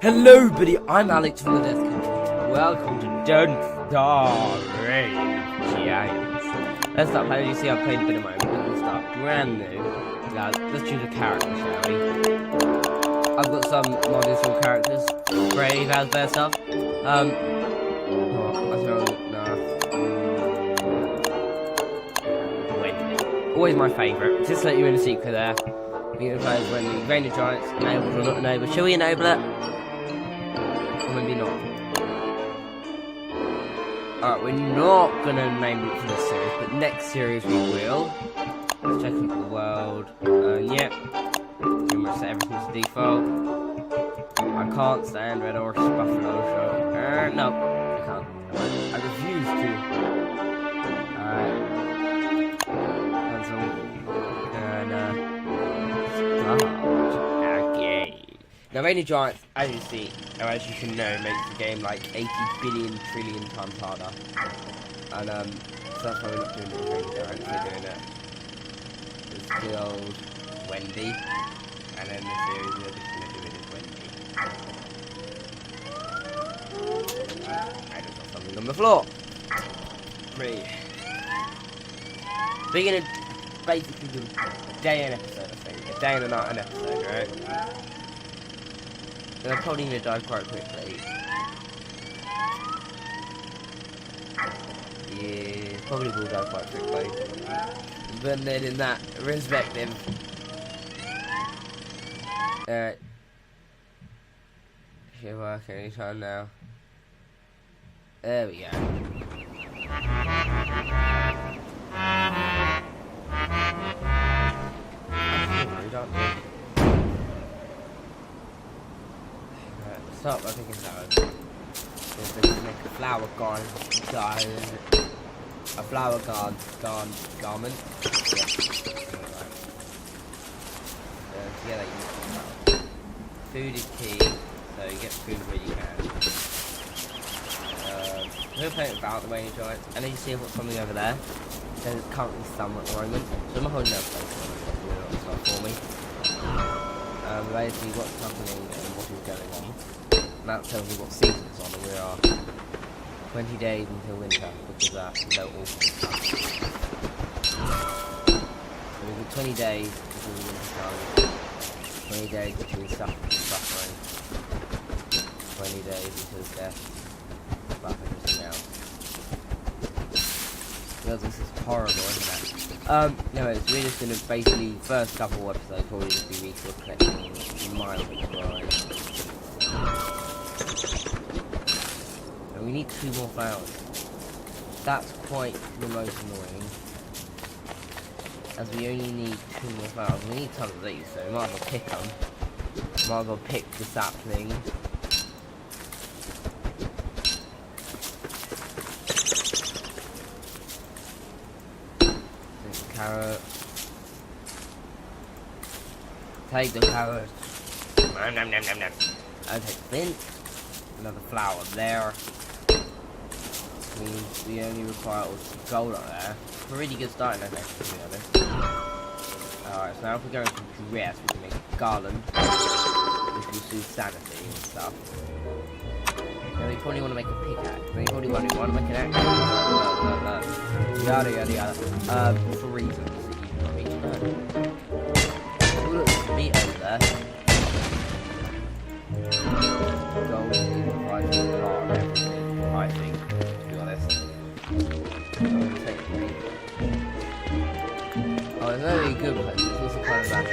Hello, buddy. I'm Alex from the Death Country. Welcome to Don't Starve Giants. Let's start playing. You see, I've played a bit of mine. We're going to start brand new. Let's choose a character, shall we? I've got some modded characters. Brave has their stuff. Wendy. Always my favourite. Just let you in a secret there. We're going to play as Wendy. Reign of Giants, enabled or not enabled. Shall we enable it? Or maybe not. Alright, we're not going to enable it for this series, but next series we will. Let's check out the world. Yep. Pretty much set everything to default. I can't stand Red Horse Buffalo Show. No, I can't. I refuse to. Again. Now, Reign of Giants, as you see, or as you should know, makes the game like 80 billion trillion times harder. And so that's why we're not doing Reign of Giants. We're doing it. It's the old Wendy, and then the series we're just going to do it as Wendy. I just got something on the floor. Three. We're going to basically do a day and episode, I think. A day and a night an episode, right? And I'm probably going to die quite quickly. Yeah, probably will die quite quickly. But then in that perspective, should work anytime now. There we go. Start by picking flowers. Just make a flower garden. A flower garment. Yeah, food is key, so you get food where you can. I'm going to play it about the Reign of Giants, and then you see I've got something over there. There's currently some at the moment, so I'm holding out for me. Basically what's happening and what is going on. And that tells me what season it's on, and we are 20 days until winter, because that's no autumn stuff. So we've got 20 days until the winter comes, 20 days until suffering, 20 days until death, but everything else. Well, this is horrible, isn't it? Anyways, we're just gonna basically, first couple of episodes probably just be me collecting miles of rice. And we need 2 more flowers. That's quite the most annoying, as we only need 2 more flowers. We need tons of these, so we might as well pick them. Might as well pick the sapling. Carrot. Take the carrot. Nom nom nom nom nom. I'll take flint. Another flower there. We only require gold on there. Pretty good starting, I think, to be honest. Alright, so now if we go into dress, we can make a garland, which will soothe sanity and stuff. Now we probably want to make a pickaxe. We probably want to make an axe. Yada yada yada. For reasons that you probably know. Oh look, there's meat over there. Gold provides a lot of everything, I think, to be honest. I'm going to take meat. Oh, it's a very good place. It's also kind of bad.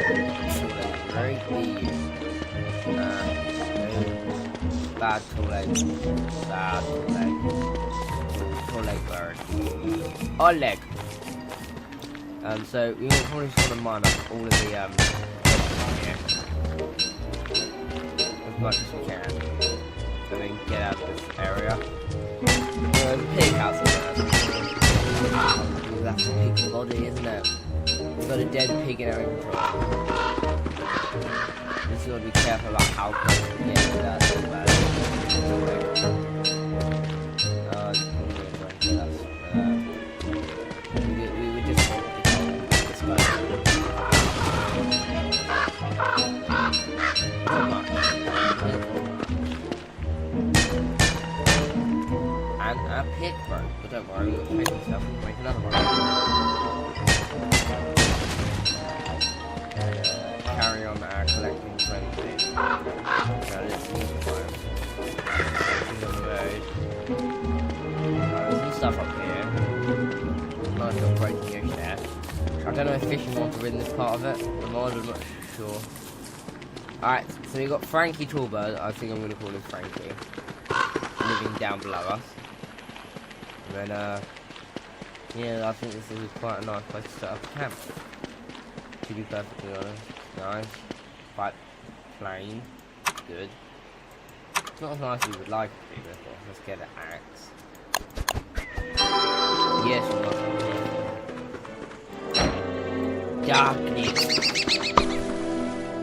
Very pleased. Bad Oleg. Bad Oleg. Oleg bird. Oleg. So we will probably just want to mine up all of the here as much as we can, so we can get out of this area. There's a pig house in there. That's a pig's body, isn't it? We've got a dead pig in our inventory. Just got to be careful about how close we get to that. We would just want to go this way. Our pick broke, but don't worry, we'll make stuff and make another one. Carry on our collecting friendly. Now let's use the fire. On the road. There's some stuff up here. Nice little breaking edge there. I don't know if fishing mods are in this part of it. The mod, I'm not sure. Alright, so we've got Frankie Tallbird. I think I'm going to call him Frankie. Living down below us. And then, yeah, I think this is quite a nice place to set up a camp. To be perfectly honest. Nice. Quite plain. Good. It's not as nice as we would like it to be, but let's get an axe. Yes, we must. Darkness.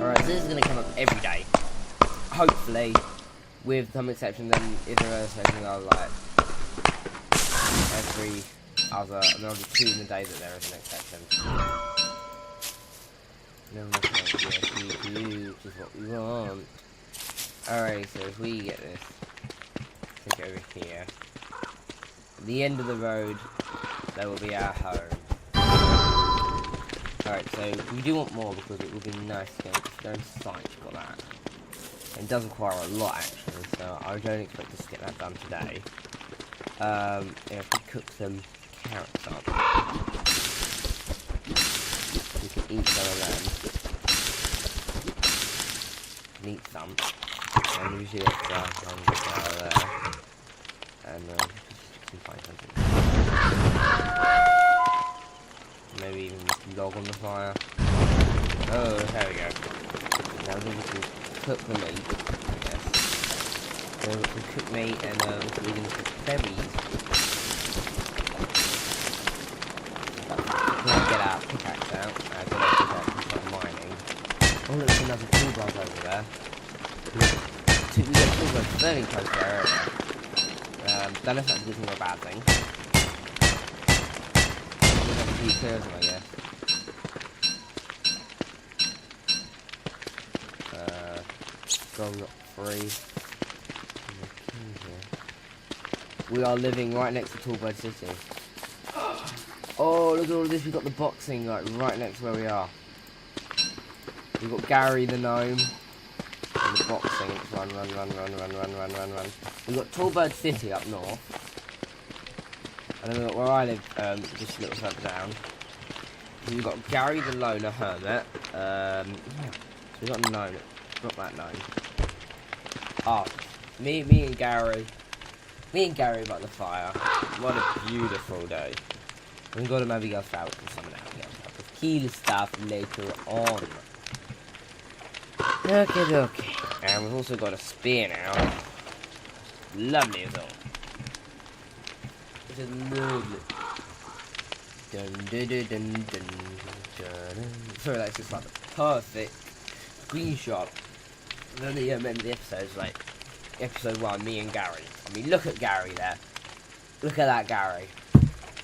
Alright, so this is going to come up every day. Hopefully. With some exceptions, then if there is anything I'll like every other, and there'll be 2 in the day that there is an exception. No, which is what we want. Alright, so if we get this, take it over here. At the end of the road, there will be our home. Alright, so we do want more because it would be nice to go inside, got that. It does require a lot actually, so I don't expect us to get that done today. If we cook some carrots up, we can eat some of them. Eat some, and usually it's hungry there. And just can find something. Maybe even log on the fire. Oh, there we go. Now we can cook the meat, I guess. So we can cook meat and we can cook berries. Let's get our pickaxe out. Get our pickaxe and start mining. Oh look, there's another toolbox over there. We got toolbox very close to our area. Don't know if that's a good thing or a bad thing. We have a few clears, I guess. Got 3. We are living right next to Tallbird City. Oh, look at all of this. We've got the boxing like right next to where we are. We've got Gary the gnome. And the boxing. It's run. We've got Tallbird City up north. And then we've got where I live, just a little further down. And we've got Gary the Loner Hermit. Yeah. So we've got a gnome. Not that gnome. Oh, me and Gary by the fire. What a beautiful day. We've got to maybe go out and summon out with key stuff later on. Okay. And we've also got a spear now. Lovely as all. It's lovely. Dun. Sorry, that's just like the perfect screenshot. And then the end of the episode's like episode 1, me and Gary. I mean, look at Gary there. Look at that Gary.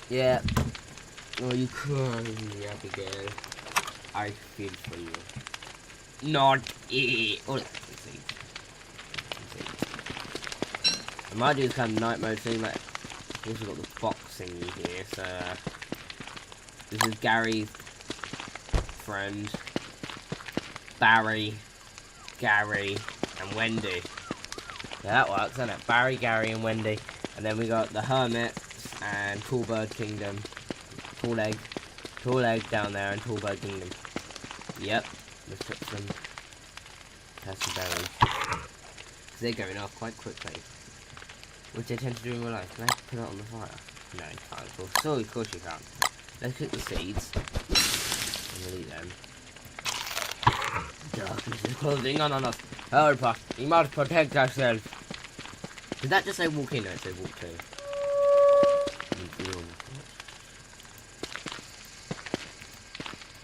Yeah. Oh, you crying, Abigail. I feel for you. Not it. Oh, let's see. I might do this kind of night mode thing. Like, we've also got the boxing here. So this is Gary's friend, Barry, Gary, and Wendy. Yeah, that works, doesn't it? Barry, Gary, and Wendy. And then we got the Hermit and Tallbird Kingdom. Tall egg down there, and Tallbird Kingdom. Yep. Let's put some berries. Because they're going off quite quickly. Which they tend to do in real life. Can I put it on the fire? No, you can't. Of course you can't. Let's cook the seeds. And we'll eat them. Darkness is closing in on us. Help us. We must protect ourselves. Did that just say walk in or it say walk to?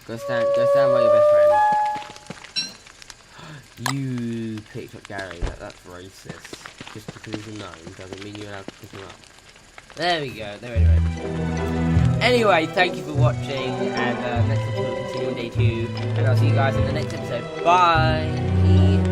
Go stand by your best friend. You picked up Gary. That's racist. Just because he's a gnome doesn't mean you're allowed to pick him up. There we go. Anyway, thank you for watching, and next episode will continue on day 2, and I'll see you guys in the next episode. Bye!